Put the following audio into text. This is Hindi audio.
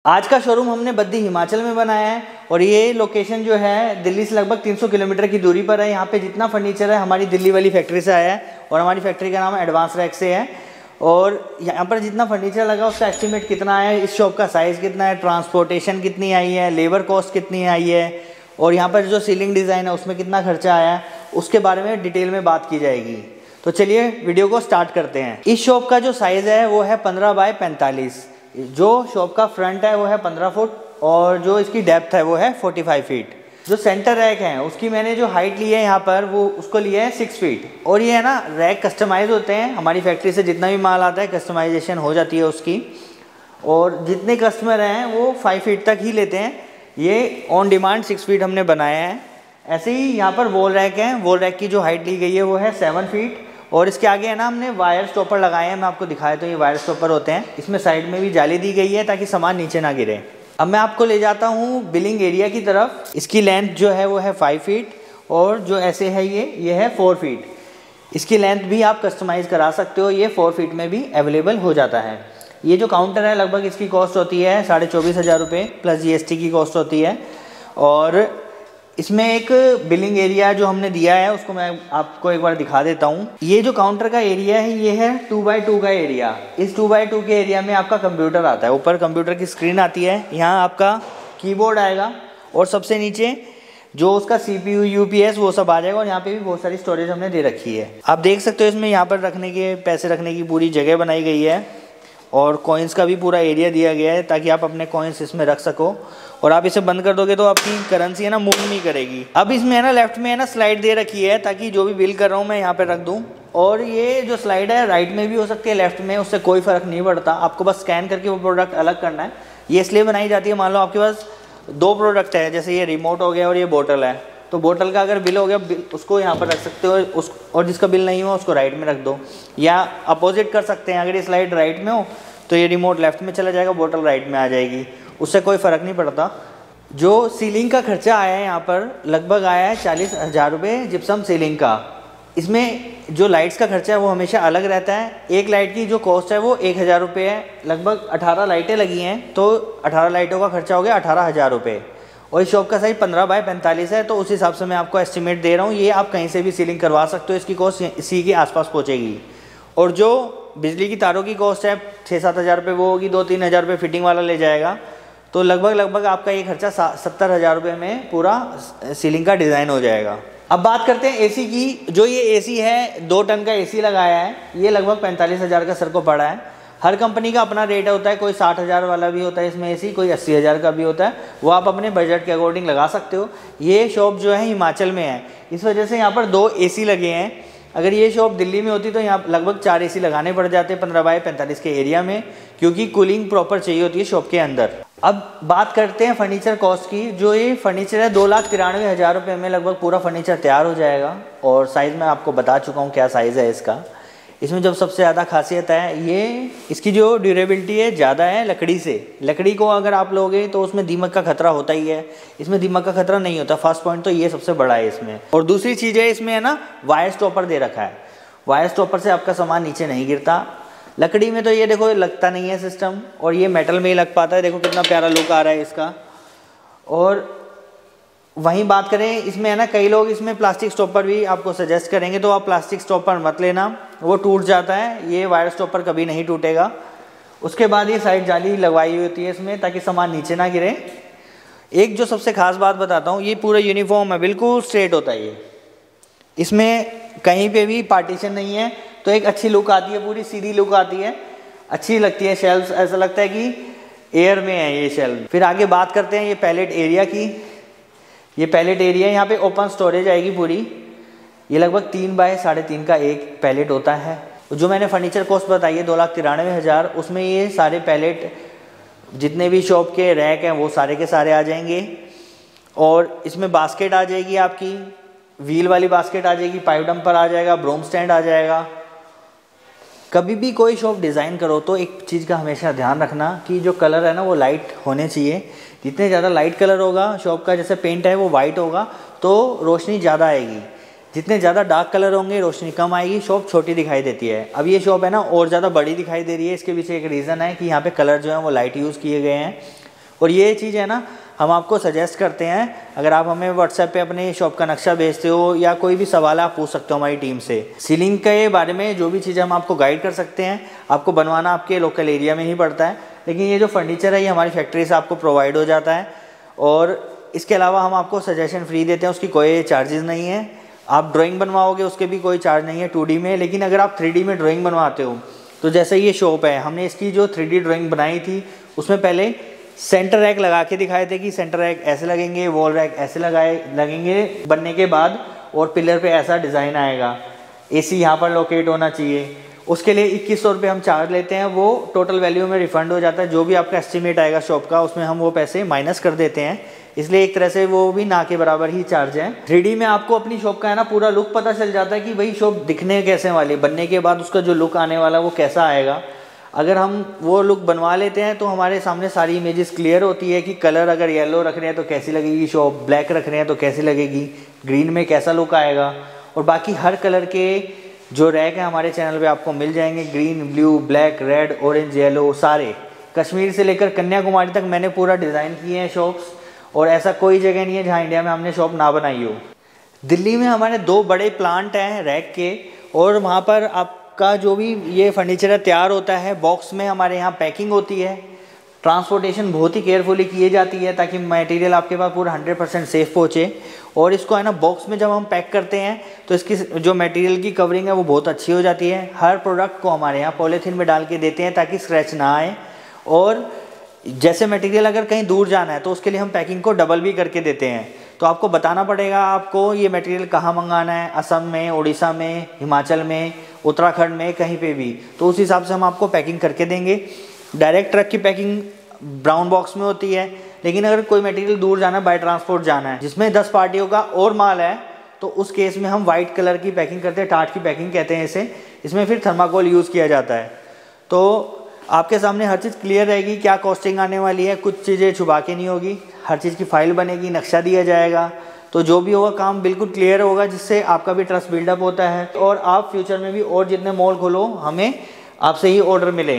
आज का शोरूम हमने बद्दी हिमाचल में बनाया है और ये लोकेशन जो है दिल्ली से लगभग 300 किलोमीटर की दूरी पर है। यहाँ पे जितना फर्नीचर है हमारी दिल्ली वाली फैक्ट्री से आया है और हमारी फैक्ट्री का नाम एडवांस रैक से है। और यहाँ पर जितना फर्नीचर लगा उसका एस्टिमेट कितना है, इस शॉप का साइज़ कितना है, ट्रांसपोर्टेशन कितनी आई है, लेबर कॉस्ट कितनी आई है और यहाँ पर जो सीलिंग डिज़ाइन है उसमें कितना खर्चा आया है, उसके बारे में डिटेल में बात की जाएगी। तो चलिए वीडियो को स्टार्ट करते हैं। इस शॉप का जो साइज़ है वो है 15 बाय 45। जो शॉप का फ्रंट है वो है 15 फुट और जो इसकी डेप्थ है वो है 45 फीट। जो सेंटर रैक है उसकी मैंने जो हाइट ली है यहाँ पर वो उसको लिया है 6 फीट। और ये है ना, रैक कस्टमाइज होते हैं, हमारी फैक्ट्री से जितना भी माल आता है कस्टमाइजेशन हो जाती है उसकी। और जितने कस्टमर हैं वो 5 फीट तक ही लेते हैं। ये ऑन डिमांड 6 फीट हमने बनाया है। ऐसे ही यहाँ पर वॉल रैक है, वॉल रैक की जो हाइट ली गई है वो है 7 फीट। और इसके आगे है ना हमने वायर स्टॉपर लगाए हैं, मैं आपको दिखाया तो ये वायर स्टॉपर होते हैं। इसमें साइड में भी जाली दी गई है ताकि सामान नीचे ना गिरे। अब मैं आपको ले जाता हूँ बिलिंग एरिया की तरफ। इसकी लेंथ जो है वो है 5 फीट और जो ऐसे है ये है 4 फीट। इसकी लेंथ भी आप कस्टमाइज़ करा सकते हो, ये 4 फीट में भी अवेलेबल हो जाता है। ये जो काउंटर है लगभग इसकी कॉस्ट होती है 24,500 रुपये प्लस GST की कॉस्ट होती है। और इसमें एक बिलिंग एरिया जो हमने दिया है उसको मैं आपको एक बार दिखा देता हूँ। ये जो काउंटर का एरिया है ये है 2x2 का एरिया। इस 2x2 के एरिया में आपका कंप्यूटर आता है, ऊपर कंप्यूटर की स्क्रीन आती है, यहाँ आपका कीबोर्ड आएगा और सबसे नीचे जो उसका CPU UPS वो सब आ जाएगा। और यहाँ पे भी बहुत सारी स्टोरेज हमने दे रखी है। आप देख सकते हो इसमें यहाँ पर रखने के पैसे रखने की पूरी जगह बनाई गई है और कॉइन्स का भी पूरा एरिया दिया गया है ताकि आप अपने कॉइन्स इसमें रख सको। और आप इसे बंद कर दोगे तो आपकी करेंसी है ना मूव नहीं करेगी। अब इसमें है ना लेफ्ट में है ना स्लाइड दे रखी है ताकि जो भी बिल कर रहा हूँ मैं यहाँ पे रख दूँ। और ये जो स्लाइड है राइट में भी हो सकती है लेफ्ट में, उससे कोई फ़र्क नहीं पड़ता, आपको बस स्कैन करके वो प्रोडक्ट अलग करना है। ये इसलिए बनाई जाती है, मान लो आपके पास 2 प्रोडक्ट है, जैसे ये रिमोट हो गया और ये बोतल है, तो बोतल का अगर बिल हो गया उसको यहाँ पर रख सकते हो और जिसका बिल नहीं हुआ उसको राइट में रख दो। या अपोजिट कर सकते हैं, अगर ये स्लाइड राइट में हो तो ये रिमोट लेफ्ट में चला जाएगा, बोतल राइट में आ जाएगी, उससे कोई फ़र्क नहीं पड़ता। जो सीलिंग का खर्चा आया है यहाँ पर लगभग आया है 40,000 रुपये जिप्सम सीलिंग का। इसमें जो लाइट्स का खर्चा है वो हमेशा अलग रहता है। एक लाइट की जो कॉस्ट है वो 1,000 रुपये है। लगभग 18 लाइटें लगी हैं तो 18 लाइटों का खर्चा हो गया 18,000 रुपये। और इस शॉप का साइज 15 बाय 45 है, तो उस हिसाब से मैं आपको एस्टिमेट दे रहा हूँ। ये आप कहीं से भी सीलिंग करवा सकते हो, इसकी कॉस्ट इसी के आसपास पहुँचेगी। और जो बिजली की तारों की कॉस्ट है 6-7 हज़ार रुपये वो होगी, 2-3 हज़ार रुपये फिटिंग वाला ले जाएगा। तो लगभग आपका ये खर्चा 70,000 रुपये में पूरा सीलिंग का डिज़ाइन हो जाएगा। अब बात करते हैं एसी की। जो ये एसी है 2 टन का एसी लगाया है, ये लगभग 45,000 का सर को पड़ा है। हर कंपनी का अपना रेट होता है, कोई 60,000 वाला भी होता है इसमें एसी, कोई 80,000 का भी होता है, वो आप अपने बजट के अकॉर्डिंग लगा सकते हो। ये शॉप जो है हिमाचल में है, इस वजह से यहाँ पर 2 एसी लगे हैं। अगर ये शॉप दिल्ली में होती तो यहाँ लगभग 4 एसी लगाने पड़ जाते 15 बाय 45 के एरिया में, क्योंकि कूलिंग प्रॉपर चाहिए होती है शॉप के अंदर। अब बात करते हैं फर्नीचर कॉस्ट की। जो ये फर्नीचर है 2,93,000 रुपये में लगभग पूरा फर्नीचर तैयार हो जाएगा। और साइज़ मैं आपको बता चुका हूँ क्या साइज़ है इसका। इसमें जब सबसे ज़्यादा खासियत है ये इसकी जो ड्यूरेबिलिटी है ज़्यादा है लकड़ी से। लकड़ी को अगर आप लोगे तो उसमें दीमक का खतरा होता ही है, इसमें दीमक का खतरा नहीं होता। फर्स्ट पॉइंट तो ये सबसे बड़ा है इसमें। और दूसरी चीज़ है इसमें है ना वायर स्टॉपर दे रखा है। वायर स्टॉपर से आपका सामान नीचे नहीं गिरता। लकड़ी में तो ये देखो लगता नहीं है सिस्टम, और ये मेटल में ही लग पाता है। देखो कितना प्यारा लुक आ रहा है इसका। और वहीं बात करें इसमें है ना, कई लोग इसमें प्लास्टिक स्टॉपर भी आपको सजेस्ट करेंगे, तो आप प्लास्टिक स्टॉपर मत लेना, वो टूट जाता है। ये वायर स्टॉपर कभी नहीं टूटेगा। उसके बाद ये साइड जाली लगवाई हुई होती है इसमें ताकि सामान नीचे ना गिरे। एक जो सबसे खास बात बताता हूँ, ये पूरा यूनिफॉर्म है, बिल्कुल स्ट्रेट होता है ये। इसमें कहीं पे भी पार्टीशन नहीं है, तो एक अच्छी लुक आती है, पूरी सीधी लुक आती है, अच्छी लगती है। शेल्फ ऐसा लगता है कि एयर में है ये शेल्फ। फिर आगे बात करते हैं ये पैलेट एरिया की। ये पैलेट एरिया, यहाँ पे ओपन स्टोरेज आएगी पूरी। ये लगभग 3 बाय 3.5 का एक पैलेट होता है। जो मैंने फर्नीचर कॉस्ट बताई है 2,93,000, उसमें ये सारे पैलेट जितने भी शॉप के रैक हैं वो सारे के सारे आ जाएंगे। और इसमें बास्केट आ जाएगी, आपकी व्हील वाली बास्केट आ जाएगी, पाइप डंपर आ जाएगा, ब्रूम स्टैंड आ जाएगा। कभी भी कोई शॉप डिज़ाइन करो तो एक चीज़ का हमेशा ध्यान रखना कि जो कलर है ना वो लाइट होने चाहिए। जितने ज़्यादा लाइट कलर होगा शॉप का, जैसे पेंट है वो वाइट होगा तो रोशनी ज़्यादा आएगी। जितने ज़्यादा डार्क कलर होंगे रोशनी कम आएगी, शॉप छोटी दिखाई देती है। अब ये शॉप है ना और ज़्यादा बड़ी दिखाई दे रही है, इसके पीछे एक रीज़न है कि यहाँ पे कलर जो है वो लाइट यूज़ किए गए हैं। और ये चीज़ है ना, हम आपको सजेस्ट करते हैं, अगर आप हमें व्हाट्सएप पे अपने शॉप का नक्शा भेजते हो या कोई भी सवाल आप पूछ सकते हो हमारी टीम से। सीलिंग के बारे में जो भी चीज़ें हम आपको गाइड कर सकते हैं, आपको बनवाना आपके लोकल एरिया में ही पड़ता है, लेकिन ये जो फर्नीचर है ये हमारी फैक्ट्री से आपको प्रोवाइड हो जाता है। और इसके अलावा हम आपको सजेशन फ्री देते हैं, उसकी कोई चार्जेस नहीं है। आप ड्राइंग बनवाओगे उसके भी कोई चार्ज नहीं है 2D में, लेकिन अगर आप 3D में ड्राइंग बनवाते हो तो जैसे ये शॉप है, हमने इसकी जो 3D ड्राइंग बनाई थी उसमें पहले सेंटर रैक लगा के दिखाए थे कि सेंटर रैक ऐसे लगेंगे, वॉल रैक ऐसे लगेंगे बनने के बाद, और पिलर पे ऐसा डिज़ाइन आएगा, AC यहाँ पर लोकेट होना चाहिए। उसके लिए 2100 रुपये हम चार्ज लेते हैं, वो टोटल वैल्यू में रिफंड हो जाता है। जो भी आपका एस्टिमेट आएगा शॉप का उसमें हम वो पैसे माइनस कर देते हैं, इसलिए एक तरह से वो भी ना के बराबर ही चार्ज है। 3D में आपको अपनी शॉप का है ना पूरा लुक पता चल जाता है कि भाई शॉप दिखने कैसे वाली, बनने के बाद उसका जो लुक आने वाला वो कैसा आएगा। अगर हम वो लुक बनवा लेते हैं तो हमारे सामने सारी इमेजेस क्लियर होती है कि कलर अगर येलो रख रहे हैं तो कैसी लगेगी शॉप, ब्लैक रख रहे हैं तो कैसी लगेगी, ग्रीन में कैसा लुक आएगा। और बाकी हर कलर के जो रैक है हमारे चैनल पे आपको मिल जाएंगे, green, blue, black, red, orange, yellow, सारे कश्मीर से लेकर कन्याकुमारी तक मैंने पूरा डिज़ाइन किए हैं शॉप्स, और ऐसा कोई जगह नहीं है जहाँ इंडिया में हमने शॉप ना बनाई हो। दिल्ली में हमारे 2 बड़े प्लांट हैं रैक के, और वहाँ पर आपका जो भी ये फर्नीचर तैयार होता है बॉक्स में हमारे यहाँ पैकिंग होती है। ट्रांसपोर्टेशन बहुत ही केयरफुली की जाती है ताकि मटेरियल आपके पास पूरा 100% सेफ़ पहुँचे। और इसको है ना बॉक्स में जब हम पैक करते हैं तो इसकी जो मटेरियल की कवरिंग है वो बहुत अच्छी हो जाती है। हर प्रोडक्ट को हमारे यहाँ पॉलीथीन में डाल के देते हैं ताकि स्क्रैच ना आए। और जैसे मटेरियल अगर कहीं दूर जाना है तो उसके लिए हम पैकिंग को डबल भी करके देते हैं। तो आपको बताना पड़ेगा आपको ये मटेरियल कहाँ मंगाना है, असम में, उड़ीसा में, हिमाचल में, उत्तराखंड में, कहीं पे भी, तो उस हिसाब से हम आपको पैकिंग करके देंगे। डायरेक्ट ट्रक की पैकिंग ब्राउन बॉक्स में होती है, लेकिन अगर कोई मटेरियल दूर जाना है, बाय ट्रांसपोर्ट जाना है, जिसमें 10 पार्टियों का और माल है, तो उस केस में हम वाइट कलर की पैकिंग करते हैं, टाट की पैकिंग कहते हैं इसे। इसमें फिर थर्माकोल यूज़ किया जाता है। तो आपके सामने हर चीज़ क्लियर रहेगी, क्या कॉस्टिंग आने वाली है, कुछ चीज़ें छुपा के नहीं होगी, हर चीज़ की फाइल बनेगी, नक्शा दिया जाएगा। तो जो भी होगा काम बिल्कुल क्लियर होगा, जिससे आपका भी ट्रस्ट बिल्डअप होता है और आप फ्यूचर में भी और जितने मॉल खोलो हमें आपसे ही ऑर्डर मिले।